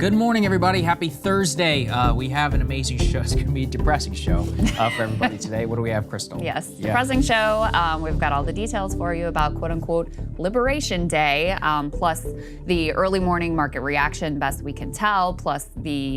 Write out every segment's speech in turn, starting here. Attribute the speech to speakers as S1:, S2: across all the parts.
S1: Good morning, everybody. Happy Thursday. We have an amazing show. It's going to be a depressing show for everybody today. What do we have, Krystal?
S2: Yes, depressing show. We've got all the details for you about quote-unquote Liberation Day, plus the early morning market reaction, best we can tell, plus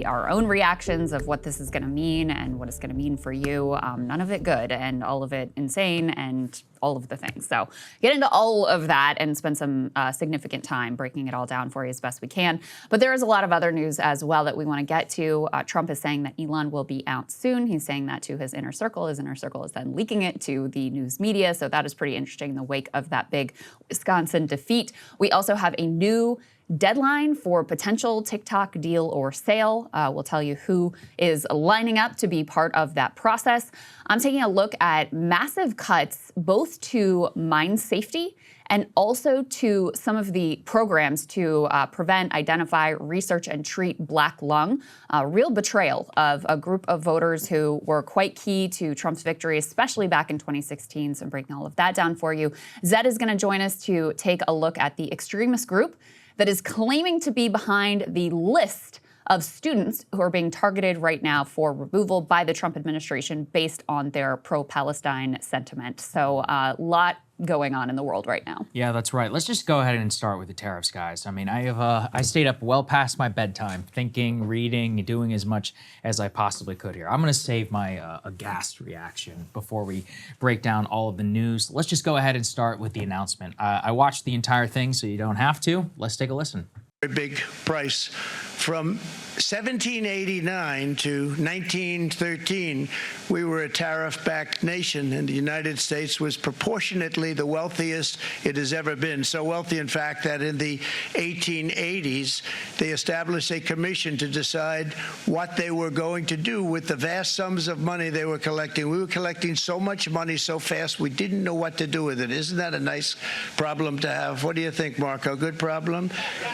S2: our own reactions of what this is going to mean and what it's going to mean for you. None of it good and all of it insane and all of the things. So get into all of that and spend some significant time breaking it all down for you as best we can. But there is a lot of other news as well that we want to get to. Trump is saying that Elon will be out soon. He's saying that to his inner circle. His inner circle is then leaking it to the news media. So that is pretty interesting in the wake of that big Wisconsin defeat. We also have a new deadline for potential TikTok deal or sale. We'll tell you who is lining up to be part of that process. I'm taking a look at massive cuts both to mine safety and also to some of the programs to prevent, identify, research, and treat black lung. Real betrayal of a group of voters who were quite key to Trump's victory, especially back in 2016. So I'm breaking all of that down for you. Zed is going to join us to take a look at the extremist group that is claiming to be behind the list of students who are being targeted right now for removal by the Trump administration based on their pro-Palestine sentiment. So a lot going on in the world right now.
S1: Yeah, that's right. Let's just go ahead and start with the tariffs, guys. I mean, I stayed up well past my bedtime, thinking, reading, doing as much as I possibly could here. I'm going to save my aghast reaction before we break down all of the news. Let's just go ahead and start with the announcement. I watched the entire thing, so you don't have to. Let's take a listen.
S3: A big price from 1789 to 1913, we were a tariff-backed nation, and the United States was proportionately the wealthiest it has ever been. So wealthy, in fact, that in the 1880s, they established a commission to decide what they were going to do with the vast sums of money they were collecting. We were collecting so much money so fast, we didn't know what to do with it. Isn't that a nice problem to have? What do you think, Marco? Good problem?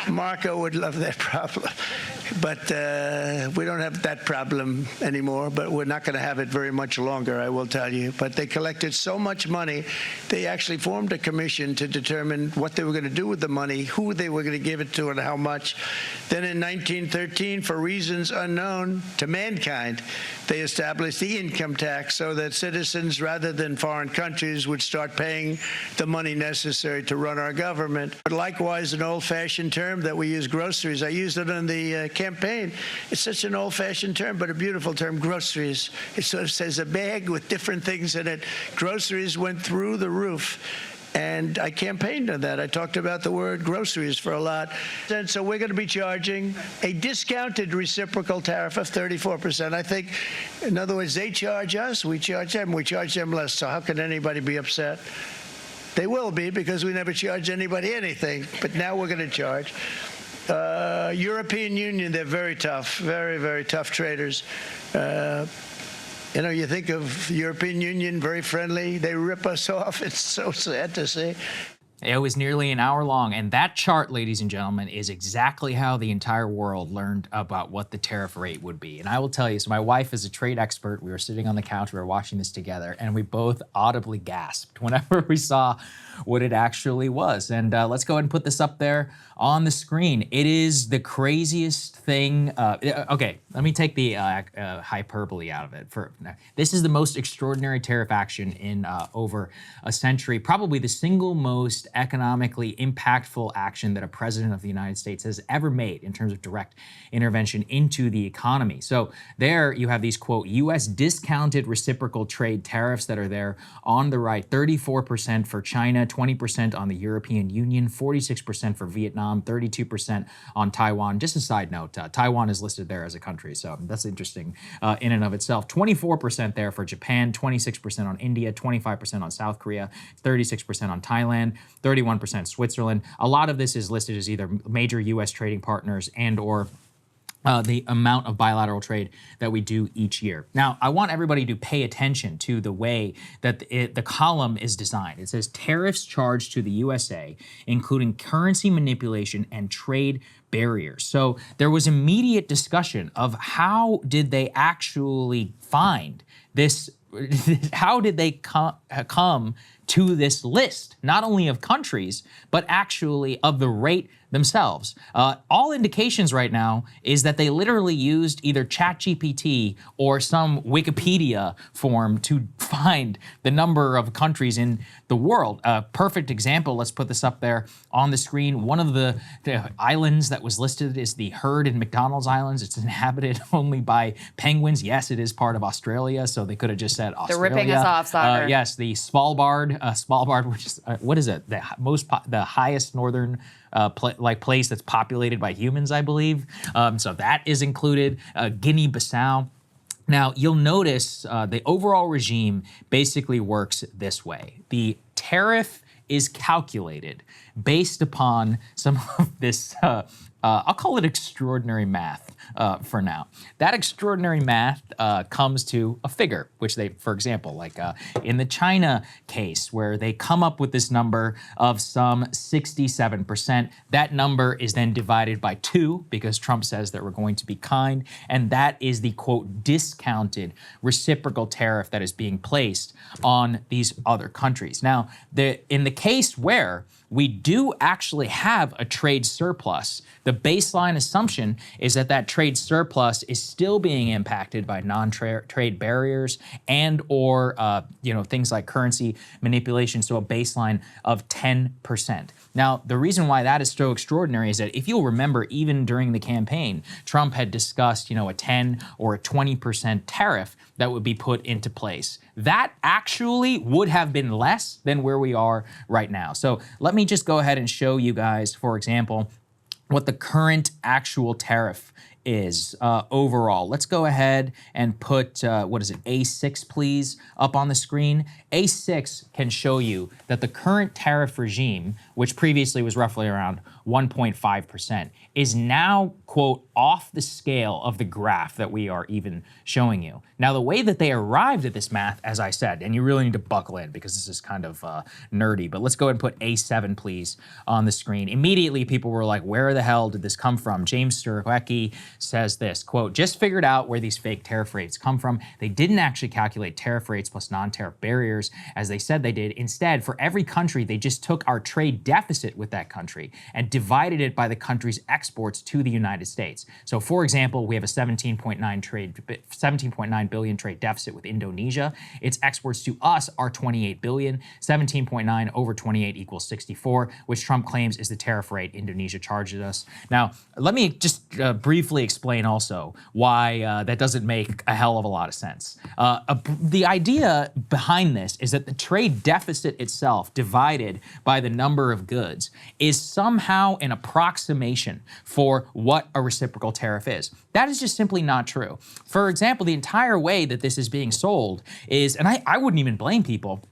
S3: Marco would love that problem. But we don't have that problem anymore, but we're not going to have it very much longer, I will tell you. But they collected so much money, they actually formed a commission to determine what they were going to do with the money, who they were going to give it to, and how much. Then in 1913, for reasons unknown to mankind, they established the income tax so that citizens, rather than foreign countries, would start paying the money necessary to run our government. But likewise, an old-fashioned term that we use, groceries. I used it on the campaign. It's such an old-fashioned term, but a beautiful term, groceries. It sort of says a bag with different things in it. Groceries went through the roof. And I campaigned on that. I talked about the word groceries for a lot. And so we're going to be charging a discounted reciprocal tariff of 34%. I think, in other words, they charge us, we charge them less. So how can anybody be upset? They will be, because we never charge anybody anything. But now we're going to charge. European Union, they're very tough, very, very tough traders. You know, you think of the European Union, very friendly. They rip us off. It's so sad to see.
S1: It was nearly an hour long, and that chart, ladies and gentlemen, is exactly how the entire world learned about what the tariff rate would be. And I will tell you, so my wife is a trade expert. We were sitting on the couch, we were watching this together, and we both audibly gasped whenever we saw what it actually was. And let's go ahead and put this up there on the screen. It is the craziest thing. Okay, let me take the hyperbole out of it. This is the most extraordinary tariff action in over a century, probably the single most economically impactful action that a president of the United States has ever made in terms of direct intervention into the economy. So there you have these, quote, U.S. discounted reciprocal trade tariffs that are there on the right, 34% for China, 20% on the European Union, 46% for Vietnam, 32% on Taiwan. Just a side note, Taiwan is listed there as a country, so that's interesting in and of itself. 24% there for Japan, 26% on India, 25% on South Korea, 36% on Thailand, 31% Switzerland. A lot of this is listed as either major U.S. trading partners and or the amount of bilateral trade that we do each year. Now, I want everybody to pay attention to the way that the column is designed. It says tariffs charged to the USA, including currency manipulation and trade barriers. So there was immediate discussion of how did they actually find this, how did they come to this list, not only of countries, but actually of the rate themselves. All indications right now is that they literally used either ChatGPT or some Wikipedia form to find the number of countries in the world. A perfect example, let's put this up there on the screen. One of the islands that was listed is the Heard and McDonald's Islands. It's inhabited only by penguins. Yes, it is part of Australia, so they could have just said Australia.
S2: They're ripping us off, Saagar.
S1: Yes, the Svalbard, which is, what is it? The highest northern place that's populated by humans, I believe. So that is included. Guinea-Bissau. Now, you'll notice the overall regime basically works this way. The tariff is calculated based upon some of this, I'll call it extraordinary math for now. That extraordinary math comes to a figure, which they, for example, like in the China case, where they come up with this number of some 67%, that number is then divided by 2 because Trump says that we're going to be kind, and that is the, quote, discounted reciprocal tariff that is being placed on these other countries. Now, in the case where we do actually have a trade surplus, the baseline assumption is that that trade surplus is still being impacted by non-trade barriers and or things like currency manipulation, so a baseline of 10%. Now, the reason why that is so extraordinary is that if you'll remember, even during the campaign, Trump had discussed, a 10 or a 20% tariff that would be put into place. That actually would have been less than where we are right now. So let me just go ahead and show you guys, for example, what the current actual tariff is overall. Let's go ahead and put, A6, please, up on the screen. A6 can show you that the current tariff regime, which previously was roughly around 1.5%, is now, quote, off the scale of the graph that we are even showing you. Now, the way that they arrived at this math, as I said, and you really need to buckle in because this is kind of nerdy, but let's go ahead and put A7, please, on the screen. Immediately, people were like, where the hell did this come from? James Surowiecki says this, quote, just figured out where these fake tariff rates come from. They didn't actually calculate tariff rates plus non-tariff barriers as they said they did. Instead, for every country, they just took our trade deficit with that country and divided it by the country's exports to the United States. So, for example, we have a 17.9 billion trade deficit with Indonesia. Its exports to us are 28 billion. 17.9 over 28 equals 64, which Trump claims is the tariff rate Indonesia charges us. Now, let me just briefly explain also why that doesn't make a hell of a lot of sense. The idea behind this is that the trade deficit itself divided by the number of goods is somehow an approximation for what a reciprocal tariff is. That is just simply not true. For example, the entire way that this is being sold is, and I wouldn't even blame people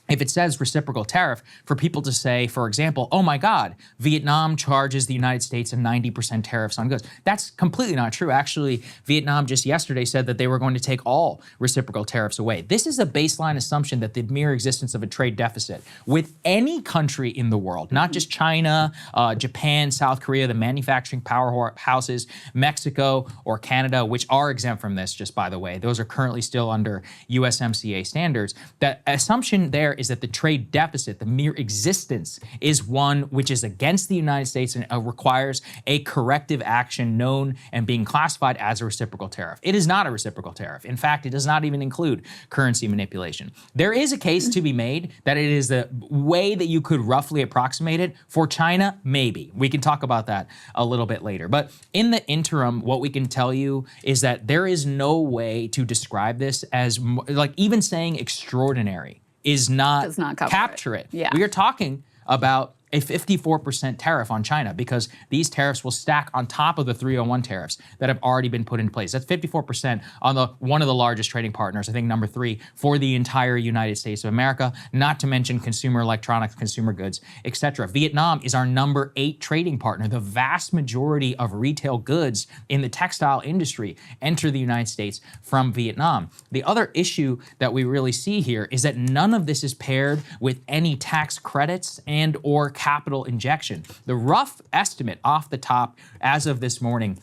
S1: if it says reciprocal tariff, for people to say, for example, oh my God, Vietnam charges the United States a 90% tariffs on goods. That's completely not true. Actually, Vietnam just yesterday said that they were going to take all reciprocal tariffs away. This is a baseline assumption that the mere existence of a trade deficit with any country in the world, not just China, Japan, South Korea, the manufacturing powerhouses, Mexico, or Canada, which are exempt from this, just by the way. Those are currently still under USMCA standards. That assumption there is that the trade deficit, the mere existence, is one which is against the United States and requires a corrective action known and being classified as a reciprocal tariff. It is not a reciprocal tariff. In fact, it does not even include currency manipulation. There is a case to be made that it is the way that you could roughly approximate it. For China, maybe. We can talk about that a little bit later. But in the interim, what we can tell you is that there is no way to describe this as, like, even saying extraordinary does not capture it.
S2: Yeah.
S1: We are talking about a 54% tariff on China because these tariffs will stack on top of the 301 tariffs that have already been put in place. That's 54% on one of the largest trading partners, I think number 3, for the entire United States of America, not to mention consumer electronics, consumer goods, etc. Vietnam is our number 8 trading partner. The vast majority of retail goods in the textile industry enter the United States from Vietnam. The other issue that we really see here is that none of this is paired with any tax credits and or capital injection. The rough estimate off the top as of this morning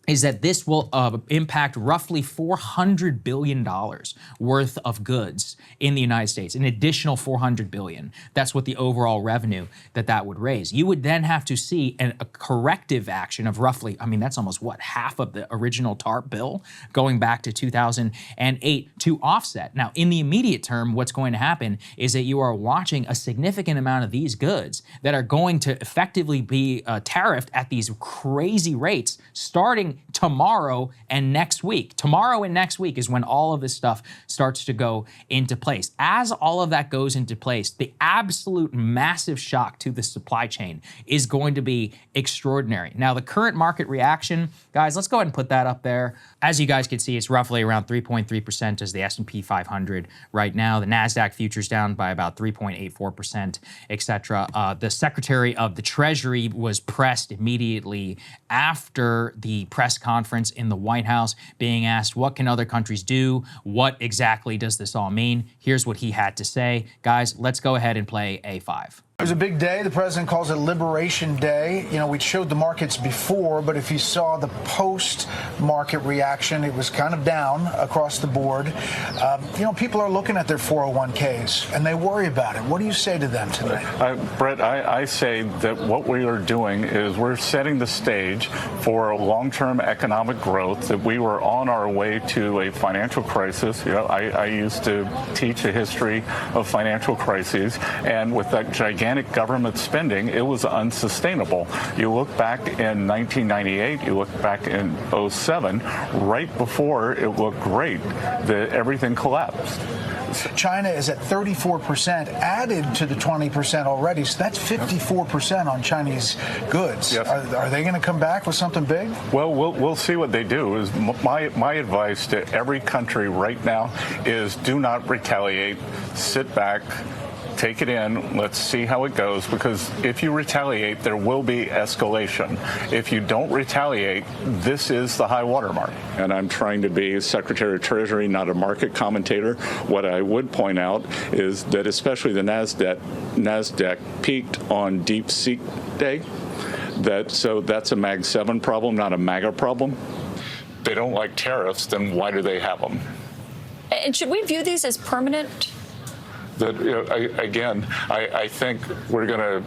S1: is that this will impact roughly $400 billion worth of goods in the United States, an additional $400 billion. That's what the overall revenue that would raise. You would then have to see a corrective action of roughly, I mean, that's almost what, half of the original TARP bill going back to 2008 to offset. Now, in the immediate term, what's going to happen is that you are watching a significant amount of these goods that are going to effectively be tariffed at these crazy rates starting tomorrow and next week. Tomorrow and next week is when all of this stuff starts to go into place. As all of that goes into place, the absolute massive shock to the supply chain is going to be extraordinary. Now, the current market reaction, guys, let's go ahead and put that up there. As you guys can see, it's roughly around 3.3% as the S&P 500 right now. The NASDAQ futures down by about 3.84%, etc. The Secretary of the Treasury was pressed immediately after the press conference in the White House, being asked, what can other countries do? What exactly does this all mean? Here's what he had to say. Guys, let's go ahead and play A5.
S4: It was a big day. The president calls it Liberation Day. You know, we showed the markets before, but if you saw the post-market reaction, it was kind of down across the board. You know, people are looking at their 401ks, and they worry about it. What do you say to them tonight?
S5: Brett, I say that what we are doing is we're setting the stage for long-term economic growth, that we were on our way to a financial crisis. You know, I used to teach a history of financial crises, and with that gigantic government spending, it was unsustainable. You look back in 1998, you look back in 07, right before it looked great, everything collapsed.
S4: China is at 34%, added to the 20% already, so that's 54% on Chinese goods.
S5: Yes.
S4: Are they going to come back with something big?
S5: Well, we'll see what they do. Is my advice to every country right now is do not retaliate, sit back, take it in, let's see how it goes, because if you retaliate, there will be escalation. If you don't retaliate, this is the high watermark. And I'm trying to be Secretary of Treasury, not a market commentator. What I would point out is that especially the NASDAQ peaked on Deep Seek Day. So that's a Mag 7 problem, not a MAGA problem. They don't like tariffs, then why do they have them?
S6: And should we view these as permanent?
S5: That, you know, I think we're going to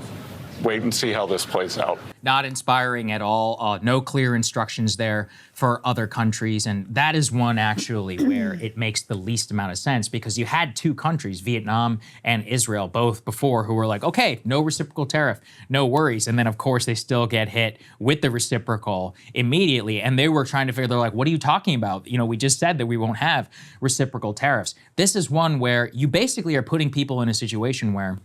S5: wait and see how this plays out.
S1: Not inspiring at all. No clear instructions there for other countries. And that is one actually where it makes the least amount of sense, because you had two countries, Vietnam and Israel, both before, who were like, okay, no reciprocal tariff, no worries. And then, of course, they still get hit with the reciprocal immediately. And they were trying to figure, they're like, what are you talking about? You know, we just said that we won't have reciprocal tariffs. This is one where you basically are putting people in a situation where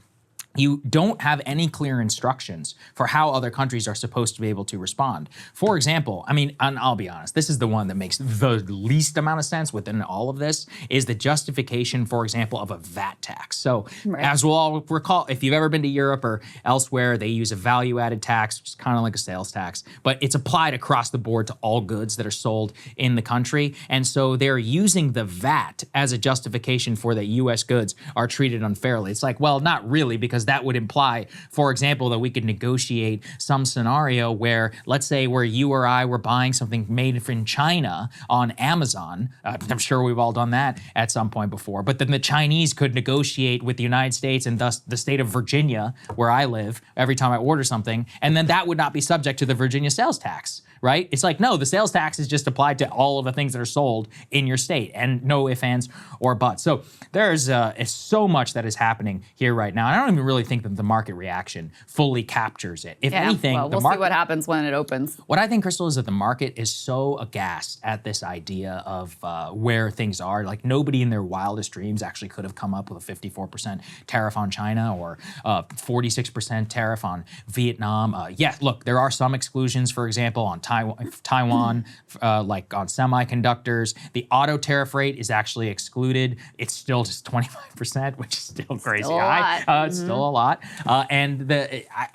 S1: you don't have any clear instructions for how other countries are supposed to be able to respond. For example, I mean, and I'll be honest, this is the one that makes the least amount of sense within all of this, is the justification, for example, of a VAT tax. So as we'll all recall, if you've ever been to Europe or elsewhere, they use a value-added tax, which is kind of like a sales tax, but it's applied across the board to all goods that are sold in the country. And so they're using the VAT as a justification for that U.S. goods are treated unfairly. It's like, well, not really, because that would imply, for example, that we could negotiate some scenario where, let's say, where you or I were buying something made in China on Amazon. I'm sure we've all done that at some point before. But then the Chinese could negotiate with the United States and thus the state of Virginia, where I live, every time I order something, and then that would not be subject to the Virginia sales tax. Right? It's like, no, the sales tax is just applied to all of the things that are sold in your state, and no ifs, ands, or buts. So there's so much that is happening here right now. And I don't even really think that the market reaction fully captures it. If anything,
S2: well, we'll see what happens when it opens.
S1: What I think, Krystal, is that the market is so aghast at this idea of where things are. Like, nobody in their wildest dreams actually could have come up with a 54% tariff on China or 46% tariff on Vietnam. Yeah, look, there are some exclusions, for example, on Taiwan, like on semiconductors. The auto tariff rate is actually excluded. It's still just 25%, which is still crazy high. It's still a a lot. And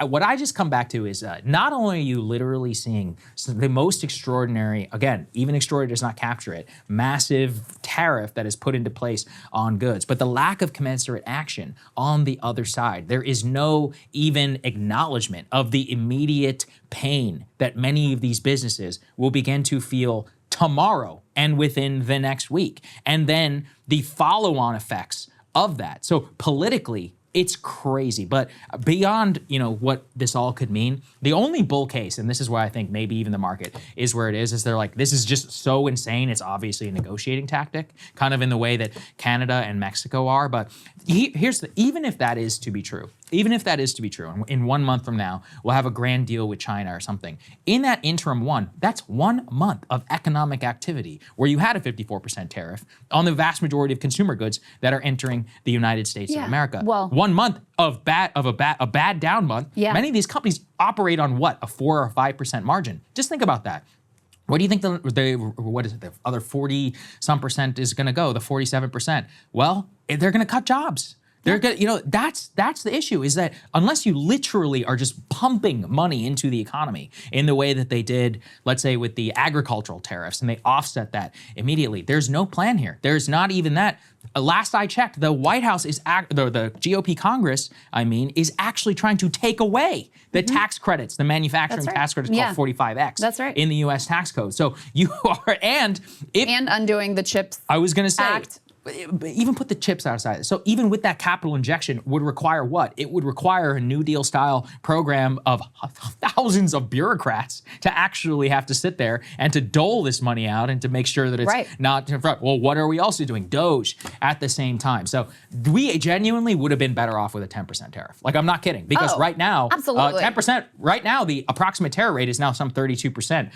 S1: what I just come back to is not only are you literally seeing the most extraordinary, again, even extraordinary does not capture it, massive tariff that is put into place on goods, but the lack of commensurate action on the other side. There is no even acknowledgement of the immediate pain that many of these businesses will begin to feel tomorrow and within the next week. And then the follow-on effects of that. So politically, it's crazy. But beyond, what this all could mean, the only bull case, and this is why I think maybe even the market is where it is they're like, this is just so insane. It's obviously a negotiating tactic, kind of in the way that Canada and Mexico are. But even if that is to be true, and in 1 month from now, we'll have a grand deal with China or something. In that interim that's 1 month of economic activity where you had a 54% tariff on the vast majority of consumer goods that are entering the United States of America.
S2: Well,
S1: 1 month of a bad down month.
S2: Yeah.
S1: Many of these companies operate on what? A 4 or 5% margin. Just think about that. What do you think the other 40 some percent is going to go? The 47%. Well, they're going to cut jobs. They're gonna, that's the issue, is that unless you literally are just pumping money into the economy in the way that they did, let's say with the agricultural tariffs, and they offset that immediately, there's no plan here. There's not even that. Last I checked, the White House the GOP Congress, is actually trying to take away the tax credits, the manufacturing tax credits called 45X.
S2: That's right.
S1: In the U.S. tax code. So you are, and
S2: undoing the CHIPS
S1: I was going to say,
S2: Act.
S1: Even put the chips outside. So even with that capital injection would require what? It would require a New Deal style program of thousands of bureaucrats to actually have to sit there and to dole this money out and to make sure that it's not in front. Well, what are we also doing? Doge at the same time. So we genuinely would have been better off with a 10% tariff. Like, I'm not kidding. Because right now,
S2: absolutely.
S1: 10%, right now, the approximate tariff rate is now some 32%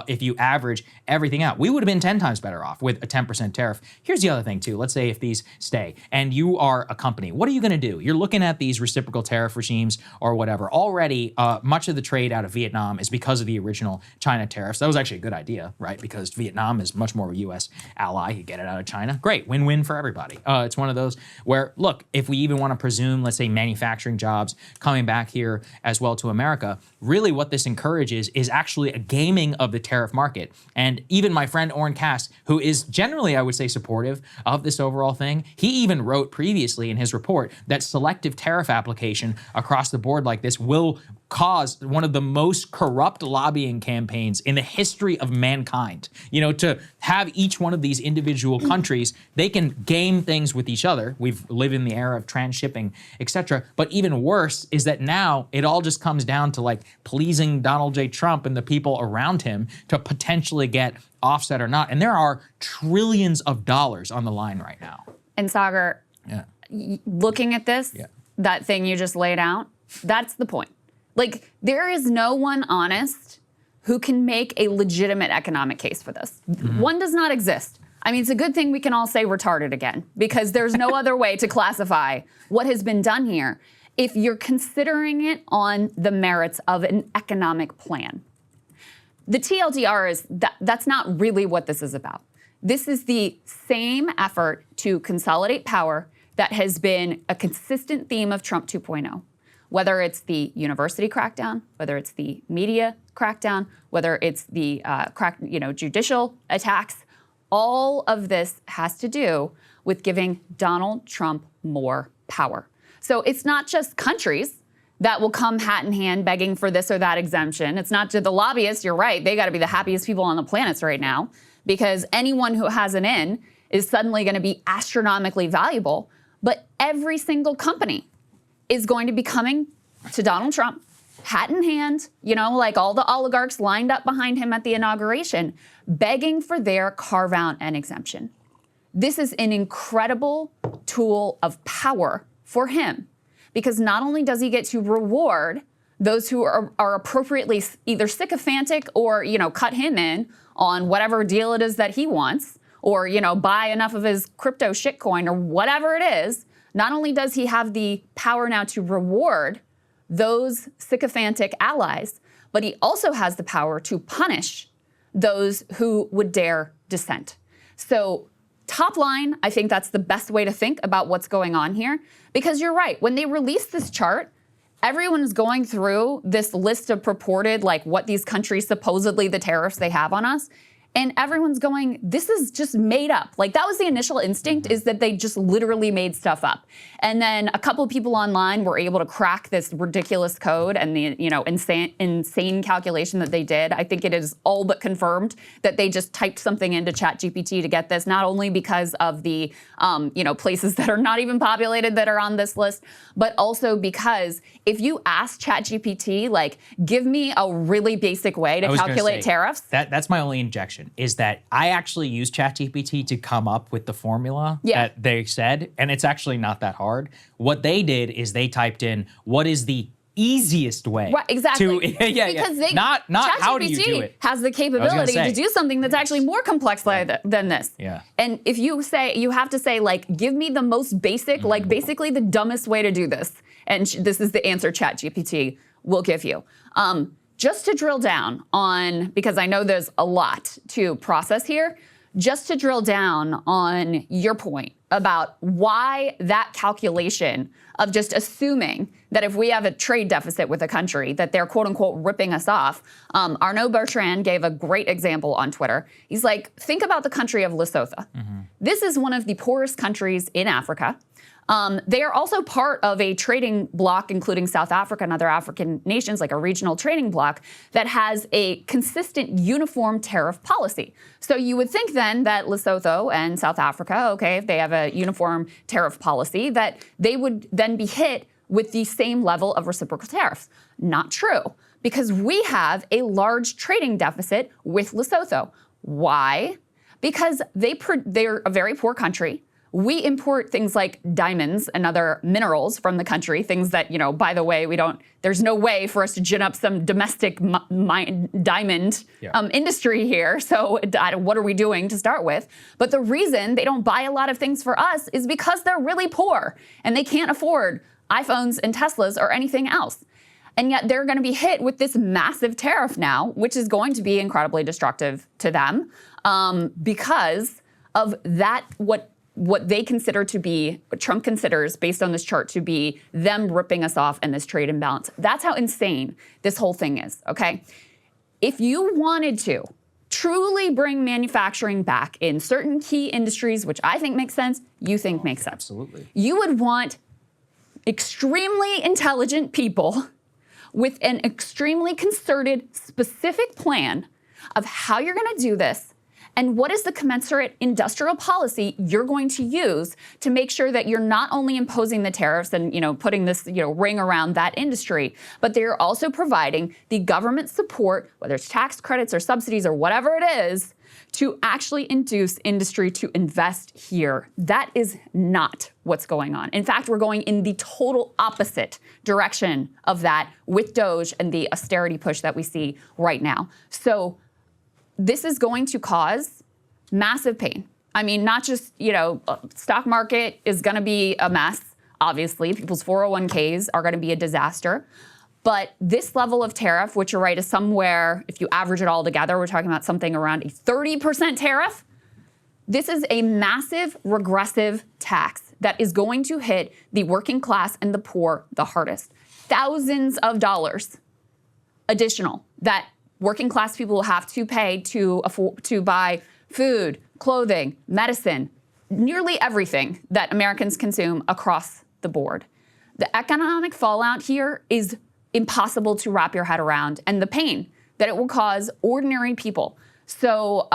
S1: if you average everything out. We would have been 10 times better off with a 10% tariff. Here's the other thing too. Let's say if these stay and you are a company, what are you going to do? You're looking at these reciprocal tariff regimes or whatever. Already, much of the trade out of Vietnam is because of the original China tariffs. That was actually a good idea, right? Because Vietnam is much more of a U.S. ally. You get it out of China. Great. Win-win for everybody. It's one of those where, look, if we even want to presume, let's say, manufacturing jobs coming back here as well to America, really what this encourages is actually a gaming of the tariff market. And even my friend Oren Cass, who is generally, I would say, supportive of this overall thing, he even wrote previously in his report that selective tariff application across the board like this will cause one of the most corrupt lobbying campaigns in the history of mankind. To have each one of these individual countries, they can game things with each other. We've lived in the era of transshipping, etc. But even worse is that now it all just comes down to like pleasing Donald J. Trump and the people around him to potentially get offset or not. And there are trillions of dollars on the line right now.
S2: And Saagar, looking at this, that thing you just laid out, that's the point. Like, there is no one honest who can make a legitimate economic case for this. One does not exist. It's a good thing we can all say retarded again, because there's no other way to classify what has been done here if you're considering it on the merits of an economic plan. The TLDR is that's not really what this is about. This is the same effort to consolidate power that has been a consistent theme of Trump 2.0. Whether it's the university crackdown, whether it's the media crackdown, whether it's the judicial attacks, all of this has to do with giving Donald Trump more power. So it's not just countries that will come hat in hand begging for this or that exemption. It's not just the lobbyists. You're right. They got to be the happiest people on the planet right now, because anyone who has an in is suddenly going to be astronomically valuable. But every single company is going to be coming to Donald Trump, hat in hand, like all the oligarchs lined up behind him at the inauguration, begging for their carve-out and exemption. This is an incredible tool of power for him, because not only does he get to reward those who are appropriately either sycophantic or, cut him in on whatever deal it is that he wants, or, buy enough of his crypto shitcoin or whatever it is. Not only does he have the power now to reward those sycophantic allies, but he also has the power to punish those who would dare dissent. So top line, I think that's the best way to think about what's going on here. Because you're right, when they released this chart, everyone is going through this list of purported, like what these countries, supposedly the tariffs they have on us. And everyone's going, this is just made up. Like that was the initial instinct, is that they just literally made stuff up. And then a couple of people online were able to crack this ridiculous code and the insane calculation that they did. I think it is all but confirmed that they just typed something into ChatGPT to get this, not only because of the places that are not even populated that are on this list, but also because if you ask ChatGPT, like, give me a really basic way to calculate tariffs.
S1: That's my only injection, is that I actually used ChatGPT to come up with the formula that they said, and it's actually not that hard. What they did is they typed in, what is the easiest way?
S2: Right, exactly.
S1: Because not how do you do it?
S2: Has the capability to do something that's actually more complex than this.
S1: Yeah.
S2: And if you have to say, like, give me the most basic, like basically the dumbest way to do this. And this is the answer ChatGPT will give you. Just to drill down on, because I know there's a lot to process here, just to drill down on your point about why that calculation of just assuming that if we have a trade deficit with a country, that they're quote unquote ripping us off. Arnaud Bertrand gave a great example on Twitter. He's like, think about the country of Lesotho. This is one of the poorest countries in Africa. They are also part of a trading bloc, including South Africa and other African nations, like a regional trading bloc that has a consistent uniform tariff policy. So you would think then that Lesotho and South Africa, okay, if they have a uniform tariff policy, that they would then be hit with the same level of reciprocal tariffs. Not true, because we have a large trading deficit with Lesotho. Why? Because they're a very poor country. We import things like diamonds and other minerals from the country, things that, by the way, there's no way for us to gin up some domestic diamond industry here. So what are we doing to start with? But the reason they don't buy a lot of things for us is because they're really poor and they can't afford iPhones and Teslas or anything else. And yet they're going to be hit with this massive tariff now, which is going to be incredibly destructive to them because of that, what they consider to be, what Trump considers, based on this chart, to be them ripping us off and this trade imbalance. That's how insane this whole thing is, okay? If you wanted to truly bring manufacturing back in certain key industries, which I think makes sense, you think makes sense.
S1: Absolutely.
S2: You would want extremely intelligent people with an extremely concerted, specific plan of how you're going to do this and what is the commensurate industrial policy you're going to use to make sure that you're not only imposing the tariffs and putting this ring around that industry, but they're also providing the government support, whether it's tax credits or subsidies or whatever it is, to actually induce industry to invest here. That is not what's going on. In fact, we're going in the total opposite direction of that with DOGE and the austerity push that we see right now. So this is going to cause massive pain. I mean, not just, stock market is going to be a mess, obviously. People's 401ks are going to be a disaster. But this level of tariff, which you're right, is somewhere, if you average it all together, we're talking about something around a 30% tariff. This is a massive regressive tax that is going to hit the working class and the poor the hardest. Thousands of dollars additional that working class people will have to pay to buy food, clothing, medicine, nearly everything that Americans consume across the board. The economic fallout here is impossible to wrap your head around, and the pain that it will cause ordinary people. So,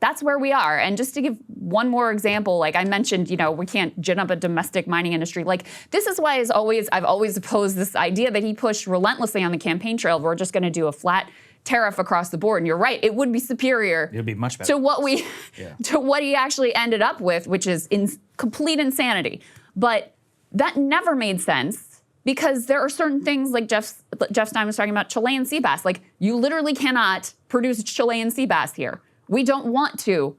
S2: that's where we are. And just to give one more example, like I mentioned, we can't gin up a domestic mining industry. Like, this is why I've always opposed this idea that he pushed relentlessly on the campaign trail. We're just going to do a flat tariff across the board. And you're right, it would be superior.
S1: It would be much better
S2: to what he actually ended up with, which is complete insanity. But that never made sense because there are certain things like Jeff Stein was talking about, Chilean sea bass. Like, you literally cannot produce Chilean sea bass here. We don't want to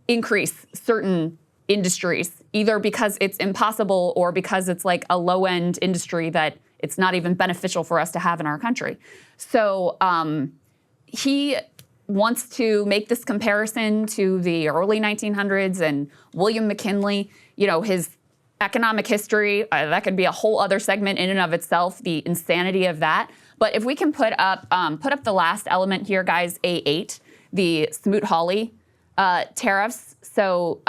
S2: increase certain industries, either because it's impossible or because it's like a low-end industry that it's not even beneficial for us to have in our country. So he wants to make this comparison to the early 1900s and William McKinley, his economic history, that could be a whole other segment in and of itself, the insanity of that. But if we can put up the last element here, guys, A8, the Smoot-Hawley tariffs. So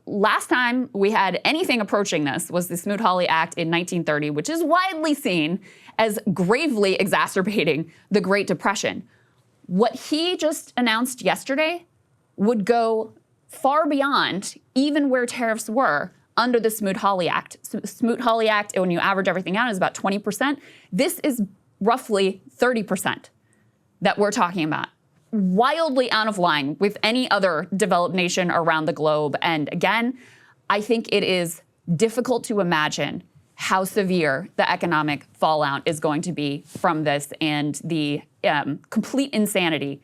S2: last time we had anything approaching this was the Smoot-Hawley Act in 1930, which is widely seen as gravely exacerbating the Great Depression. What he just announced yesterday would go far beyond even where tariffs were under the Smoot-Hawley Act. Smoot-Hawley Act, when you average everything out, is about 20%. This is roughly 30% that we're talking about. Wildly out of line with any other developed nation around the globe. And again, I think it is difficult to imagine how severe the economic fallout is going to be from this and the complete insanity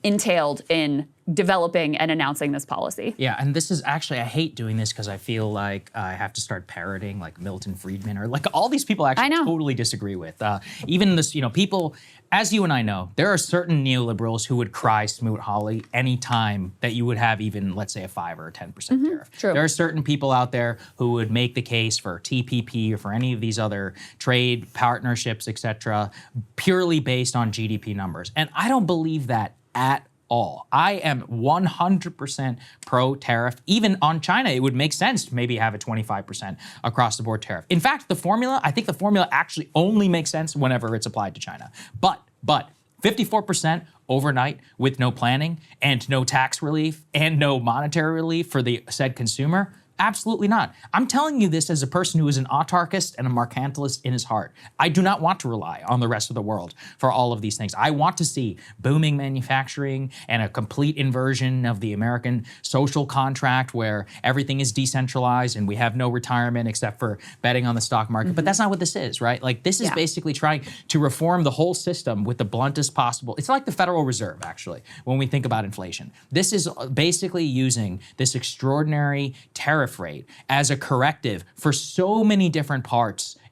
S2: entailed in developing and announcing this policy.
S1: Yeah, and this is actually, I hate doing this because I feel like I have to start parroting like Milton Friedman or like all these people I actually totally disagree with. Even this, people, as you and I know, there are certain neoliberals who would cry Smoot-Hawley anytime that you would have even, let's say, a 5 or a 10% tariff.
S2: True.
S1: There are certain people out there who would make the case for TPP or for any of these other trade partnerships, et cetera, purely based on GDP numbers. And I don't believe that at all. I am 100% pro-tariff. Even on China, it would make sense to maybe have a 25% across the board tariff. In fact, I think the formula actually only makes sense whenever it's applied to China. But 54% overnight with no planning and no tax relief and no monetary relief for the said consumer, absolutely not. I'm telling you this as a person who is an autarkist and a mercantilist in his heart. I do not want to rely on the rest of the world for all of these things. I want to see booming manufacturing and a complete inversion of the American social contract where everything is decentralized and we have no retirement except for betting on the stock market. But that's not what this is, right? Like this is basically trying to reform the whole system with the bluntest possible. It's like the Federal Reserve, actually, when we think about inflation. This is basically using this extraordinary tariff rate as a corrective for so many different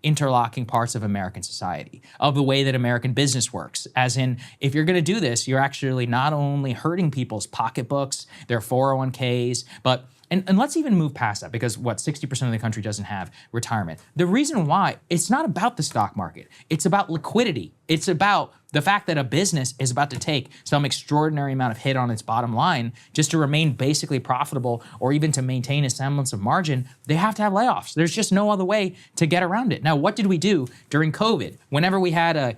S1: interlocking parts of American society, of the way that American business works. As in, if you're gonna do this, you're actually not only hurting people's pocketbooks, their 401ks, but and let's even move past that because 60% of the country doesn't have retirement. The reason why, it's not about the stock market. It's about liquidity. It's about the fact that a business is about to take some extraordinary amount of hit on its bottom line just to remain basically profitable or even to maintain a semblance of margin. They have to have layoffs. There's just no other way to get around it. Now, what did we do during COVID? Whenever we had a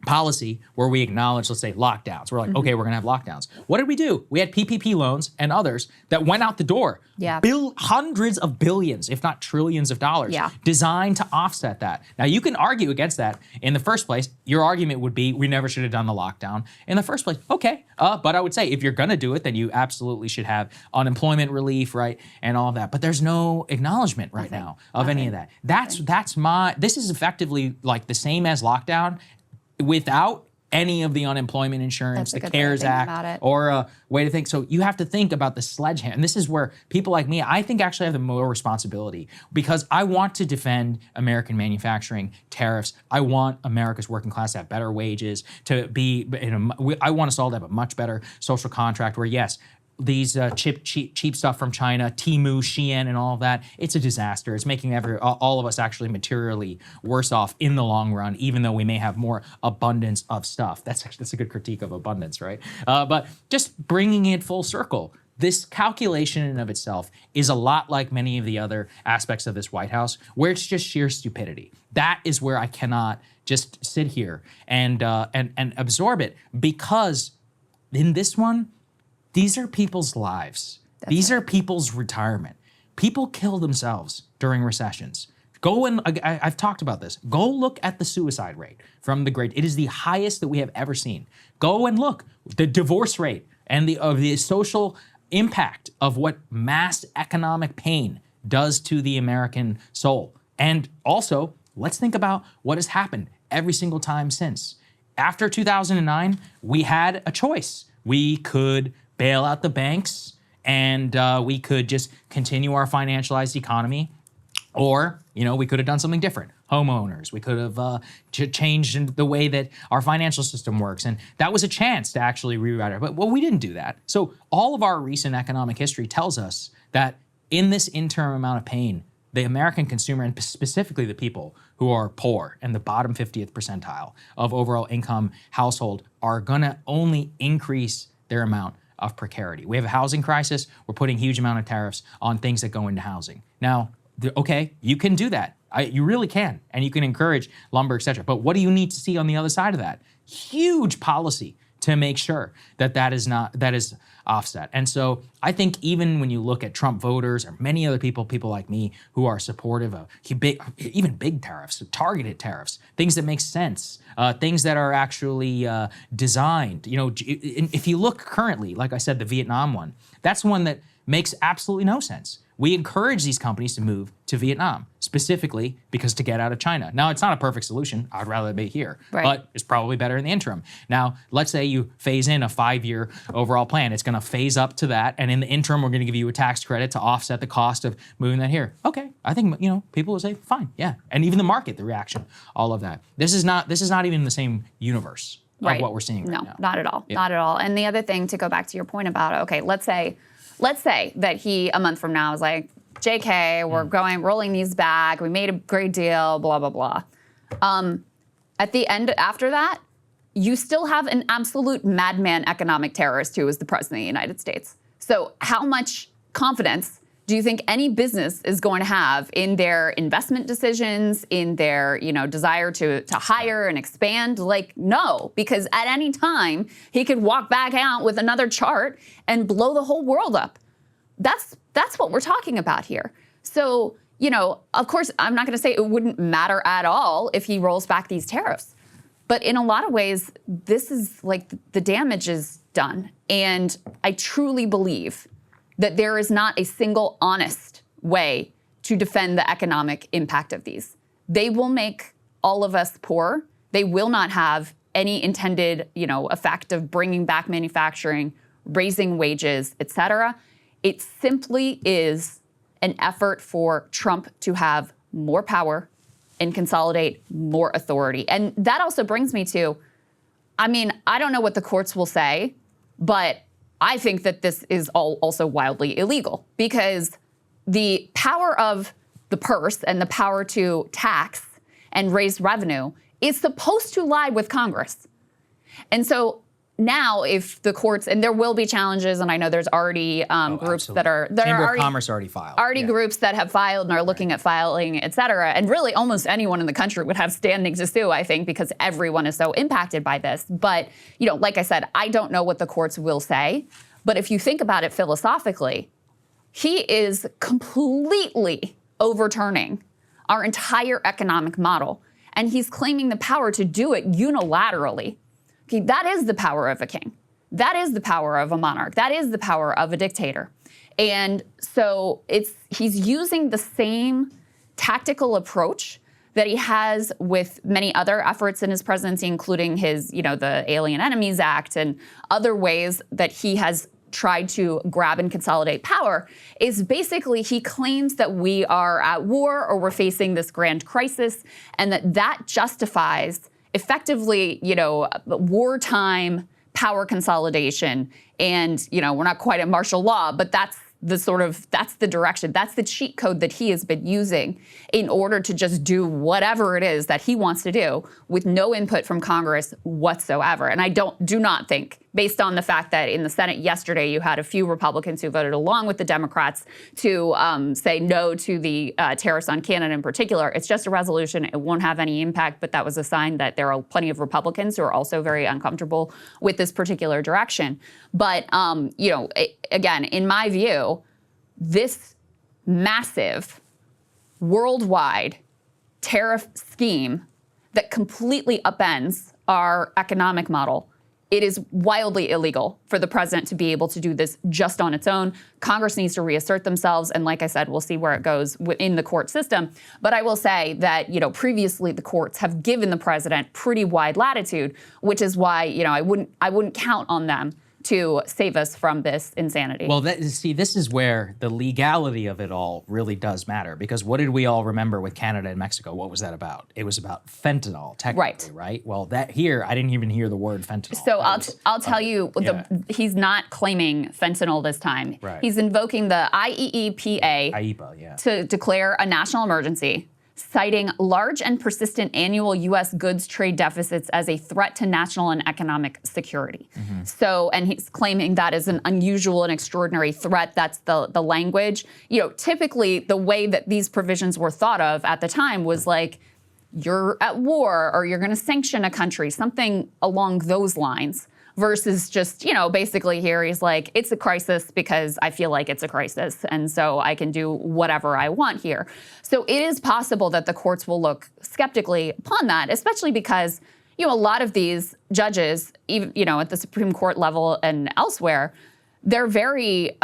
S1: policy where we acknowledge, let's say, lockdowns. We're like, okay, we're gonna have lockdowns. What did we do? We had PPP loans and others that went out the door.
S2: Yeah.
S1: Hundreds of billions, if not trillions of dollars, designed to offset that. Now, you can argue against that in the first place. Your argument would be, we never should have done the lockdown in the first place. Okay, but I would say if you're gonna do it, then you absolutely should have unemployment relief, right, and all of that. But there's no acknowledgement right now of any of that. This is effectively like the same as lockdown, without any of the unemployment insurance, the CARES Act, or a way to think. So you have to think about the sledgehammer. And this is where people like me, I think actually have the more responsibility because I want to defend American manufacturing, tariffs. I want America's working class to have better wages, I want us all to have a much better social contract where, yes, these cheap stuff from China, Temu, Shein, and all of that, it's a disaster. It's making all of us actually materially worse off in the long run, even though we may have more abundance of stuff. That's a good critique of abundance, right? But just bringing it full circle, this calculation in and of itself is a lot like many of the other aspects of this White House, where it's just sheer stupidity. That is where I cannot just sit here and absorb it, because in this one, these are people's lives. These are people's retirement. People kill themselves during recessions. I've talked about this. Go look at the suicide rate from the Great. It is the highest that we have ever seen. Go and look the divorce rate and the social impact of what mass economic pain does to the American soul. And also, let's think about what has happened every single time since. After 2009, we had a choice. We could bail out the banks and we could just continue our financialized economy, or we could have done something different. homeowners. We could have changed the way that our financial system works. And that was a chance to actually rewrite it. But well, we didn't do that. So all of our recent economic history tells us that in this interim amount of pain, the American consumer, and specifically the people who are poor and the bottom 50th percentile of overall income household, are going to only increase their amount of precarity. We have a housing crisis. We're putting huge amount of tariffs on things that go into housing. Now, okay, you can do that. You really can, and you can encourage lumber, et cetera. But what do you need to see on the other side of that? Huge policy to make sure that that is offset. And so I think even when you look at Trump voters or many other people like me who are supportive of even big tariffs, targeted tariffs, things that make sense, things that are actually designed. You know, if you look currently, like I said, the Vietnam one, that's one that makes absolutely no sense. We encourage these companies to move to Vietnam, specifically because to get out of China. Now, it's not a perfect solution. I'd rather be here, but it's probably better in the interim. Now, let's say you phase in a 5-year overall plan. It's going to phase up to that, and in the interim, we're going to give you a tax credit to offset the cost of moving that here. Okay, I think people will say, fine, yeah, and even the market, the reaction, all of that. This is not even the same universe of what we're seeing right now.
S2: No, not at all, not at all. And the other thing, to go back to your point about, okay, let's say that he, a month from now, is like, JK, we're rolling these back, we made a great deal, blah, blah, blah. At the end, after that, you still have an absolute madman economic terrorist who is the president of the United States. So how much confidence do you think any business is going to have in their investment decisions, in their desire to hire and expand? Like, no, because at any time he could walk back out with another chart and blow the whole world up. That's what we're talking about here. So, of course, I'm not going to say it wouldn't matter at all if he rolls back these tariffs. But in a lot of ways, this is like the damage is done. And I truly believe that there is not a single honest way to defend the economic impact of these. They will make all of us poor. They will not have any intended, effect of bringing back manufacturing, raising wages, et cetera. It simply is an effort for Trump to have more power and consolidate more authority. And that also brings me to, I don't know what the courts will say, but I think that this is also wildly illegal, because the power of the purse and the power to tax and raise revenue is supposed to lie with Congress. And so now, if the courts, and there will be challenges, and I know there's already groups that are
S1: Chamber of Commerce already filed.
S2: Groups that have filed and are looking at filing, et cetera. And really, almost anyone in the country would have standing to sue, I think, because everyone is so impacted by this. But like I said, I don't know what the courts will say. But if you think about it philosophically, he is completely overturning our entire economic model, and he's claiming the power to do it unilaterally. Okay, that is the power of a king. That is the power of a monarch. That is the power of a dictator. And so he's using the same tactical approach that he has with many other efforts in his presidency, including his, the Alien Enemies Act and other ways that he has tried to grab and consolidate power. Is basically he claims that we are at war or we're facing this grand crisis, and that justifies effectively, wartime power consolidation. And, we're not quite at martial law, but that's the direction. That's the cheat code that he has been using in order to just do whatever it is that he wants to do with no input from Congress whatsoever. And I do not think, based on the fact that in the Senate yesterday, you had a few Republicans who voted along with the Democrats to say no to the tariffs on Canada in particular. It's just a resolution. It won't have any impact, but that was a sign that there are plenty of Republicans who are also very uncomfortable with this particular direction. But, again, in my view, this massive worldwide tariff scheme that completely upends our economic model, it is wildly illegal for the president to be able to do this just on its own. Congress needs to reassert themselves. And like I said, we'll see where it goes within the court system. But I will say that, previously the courts have given the president pretty wide latitude, which is why, I wouldn't count on them to save us from this insanity.
S1: Well, see, this is where the legality of it all really does matter, because what did we all remember with Canada and Mexico? What was that about? It was about fentanyl, technically, right? Well, that here, I didn't even hear the word fentanyl.
S2: So I'll tell you, he's not claiming fentanyl this time.
S1: Right.
S2: He's invoking the IEEPA to declare a national emergency, citing large and persistent annual U.S. goods trade deficits as a threat to national and economic security. So, and he's claiming that is an unusual and extraordinary threat. That's the language. You know, typically the way that these provisions were thought of at the time was like, you're at war or you're going to sanction a country, something along those lines. Versus just, you know, basically here he's like, it's a crisis because I feel like it's a crisis. And so I can do whatever I want here. So it is possible that the courts will look skeptically upon that, especially because, you know, a lot of these judges, even, you know, at the Supreme Court level and elsewhere, they're very,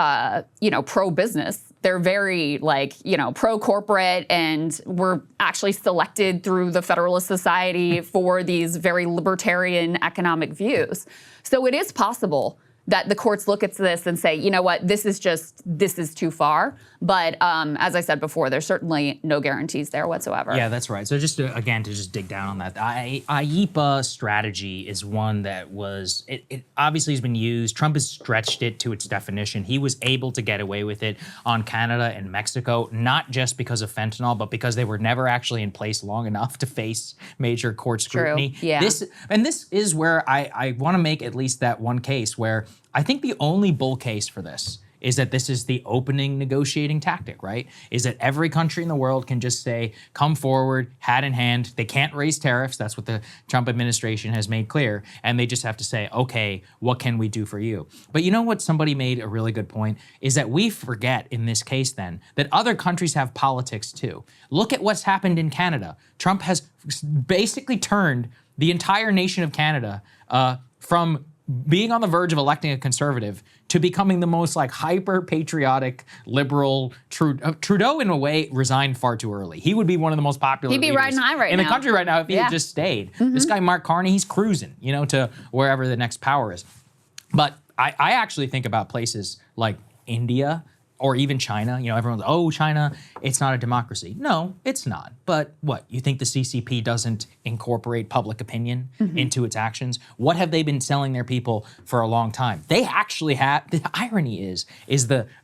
S2: you know, pro-business. They're very, like, you know, pro-corporate, and were actually selected through the Federalist Society for these very libertarian economic views. So it is possible that the courts look at this and say, you know what, this is too far. But as I said before, there's certainly no guarantees there whatsoever.
S1: Yeah, that's right. So just to, again, to just dig down on that, the IEEPA strategy is one that was, it obviously has been used. Trump has stretched it to its definition. He was able to get away with it on Canada and Mexico, not just because of fentanyl, but because they were never actually in place long enough to face major court scrutiny.
S2: True. Yeah.
S1: This is where I want to make at least that one case where I think the only bull case for this is that this is the opening negotiating tactic, right? Is that every country in the world can just say, come forward, hat in hand. They can't raise tariffs. That's what the Trump administration has made clear. And they just have to say, okay, what can we do for you? But you know what? Somebody made a really good point, is that we forget in this case then that other countries have politics too. Look at what's happened in Canada. Trump has basically turned the entire nation of Canada from being on the verge of electing a conservative to becoming the most like hyper-patriotic liberal. Trudeau, in a way, resigned far too early. He would be one of the most popular
S2: He'd be riding high right
S1: in
S2: now
S1: the country right now if he had just stayed. This guy, Mark Carney, he's cruising, you know, to wherever the next power is. But I actually think about places like India, or even China. You know, everyone's, oh, China, it's not a democracy. No, it's not. But what, you think the CCP doesn't incorporate public opinion into its actions? What have they been telling their people for a long time? They actually have, the irony is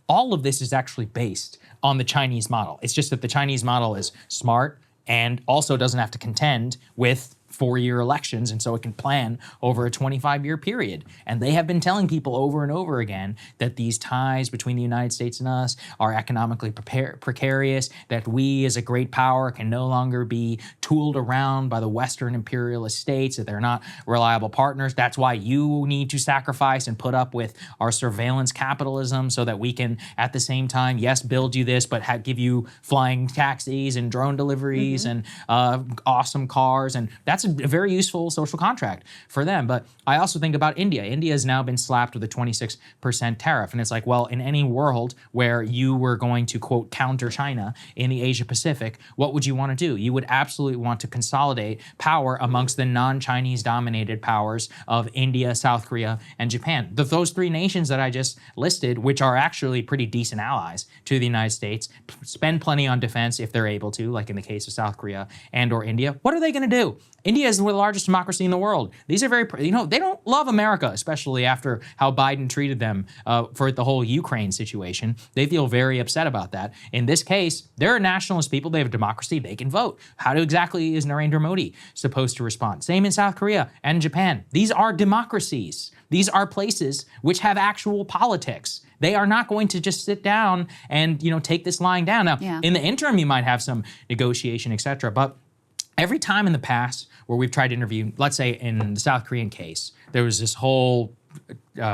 S1: all of this is actually based on the Chinese model. It's just that the Chinese model is smart and also doesn't have to contend with 4-year elections, and so it can plan over a 25-year period. And they have been telling people over and over again that these ties between the United States and us are economically precarious, that we as a great power can no longer be tooled around by the Western imperialist states, that they're not reliable partners. That's why you need to sacrifice and put up with our surveillance capitalism so that we can, at the same time, yes, build you this, but give you flying taxis and drone deliveries and awesome cars. And that's a very useful social contract for them. But I also think about India. India has now been slapped with a 26% tariff. And it's like, well, in any world where you were going to, quote, counter China in the Asia Pacific, what would you want to do? You would absolutely want to consolidate power amongst the non-Chinese dominated powers of India, South Korea, and Japan. Those three nations that I just listed, which are actually pretty decent allies to the United States, spend plenty on defense if they're able to, like in the case of South Korea and or India. What are they going to do? India is the largest democracy in the world. These are very, you know, they don't love America, especially after how Biden treated them for the whole Ukraine situation. They feel very upset about that. In this case, they're nationalist people. They have a democracy. They can vote. How exactly is Narendra Modi supposed to respond? Same in South Korea and Japan. These are democracies. These are places which have actual politics. They are not going to just sit down and, you know, take this lying down. Now, in the interim, you might have some negotiation, et cetera, but every time in the past where we've tried to interview, let's say in the South Korean case, there was this whole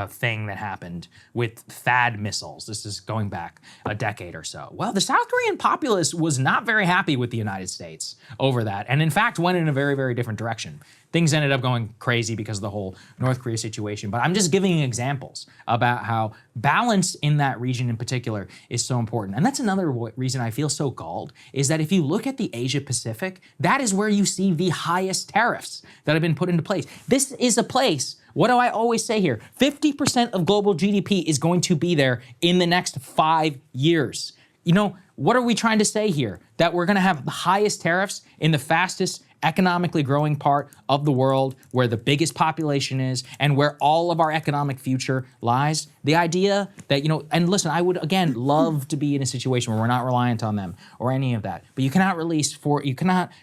S1: thing that happened with THAAD missiles. This is going back a decade or so. Well, the South Korean populace was not very happy with the United States over that, and in fact went in a very, very different direction. Things ended up going crazy because of the whole North Korea situation, but I'm just giving examples about how balance in that region in particular is so important. And that's another reason I feel so galled, is that if you look at the Asia Pacific, that is where you see the highest tariffs that have been put into place. This is a place What do I always say here? 50% of global GDP is going to be there in the next 5 years. You know, what are we trying to say here? That we're going to have the highest tariffs in the fastest economically growing part of the world, where the biggest population is and where all of our economic future lies. The idea that, you know, and listen, I would again love to be in a situation where we're not reliant on them or any of that, but you cannot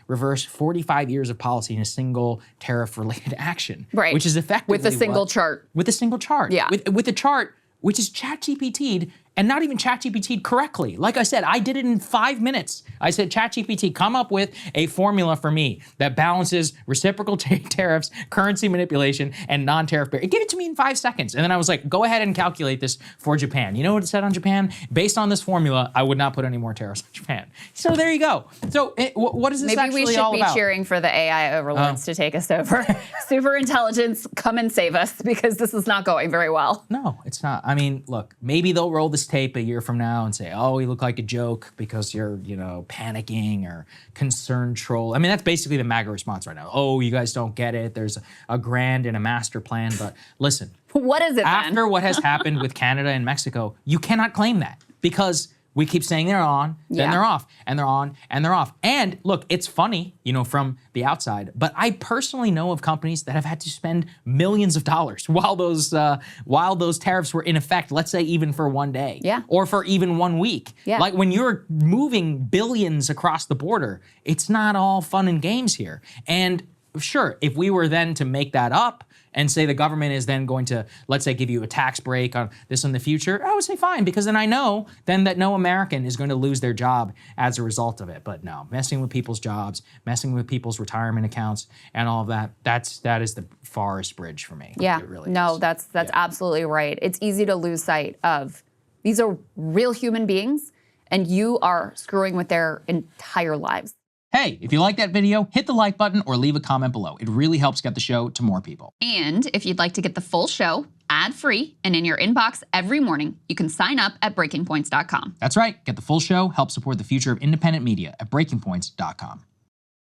S1: reverse 45 years of policy in a single tariff-related action,
S2: Right.
S1: which is effectively
S2: With a single chart.
S1: With a single chart.
S2: Yeah.
S1: With a chart which is ChatGPT'd, and not even ChatGPT'd correctly. Like I said, I did it in 5 minutes. I said, ChatGPT, come up with a formula for me that balances reciprocal tariffs, currency manipulation, and non-tariff barriers. It gave it to me in 5 seconds. And then I was like, go ahead and calculate this for Japan. You know what it said on Japan? Based on this formula, I would not put any more tariffs on Japan. So there you go. So what is this actually all about?
S2: Maybe we should be cheering for the AI overlords to take us over. Super intelligence, come and save us, because this is not going very well.
S1: No, it's not. I mean, look, maybe they'll roll this tape a year from now and say, oh, you look like a joke because you're, you know, panicking or concerned troll. I mean, that's basically the MAGA response right now. Oh, you guys don't get it. There's a grand and a master plan. But listen,
S2: what is it
S1: after what has happened with Canada and Mexico, you cannot claim that, because we keep saying they're on, then they're off, and they're on, and they're off. And look, it's funny, you know, from the outside, but I personally know of companies that have had to spend millions of dollars while those tariffs were in effect, let's say even for 1 day, or for even 1 week.
S2: Yeah.
S1: Like when you're moving billions across the border, it's not all fun and games here. And sure, if we were then to make that up and say the government is then going to, let's say, give you a tax break on this in the future, I would say fine, because then I know then that no American is going to lose their job as a result of it. But no, messing with people's jobs, messing with people's retirement accounts and all of that, that is the farthest bridge for me.
S2: Yeah,
S1: it really
S2: no,
S1: is.
S2: that's absolutely right. It's easy to lose sight of these are real human beings, and you are screwing with their entire lives.
S1: Hey, if you like that video, hit the like button or leave a comment below. It really helps get the show to more people.
S2: And if you'd like to get the full show ad-free and in your inbox every morning, you can sign up at breakingpoints.com.
S1: That's right. Get the full show, help support the future of independent media at breakingpoints.com.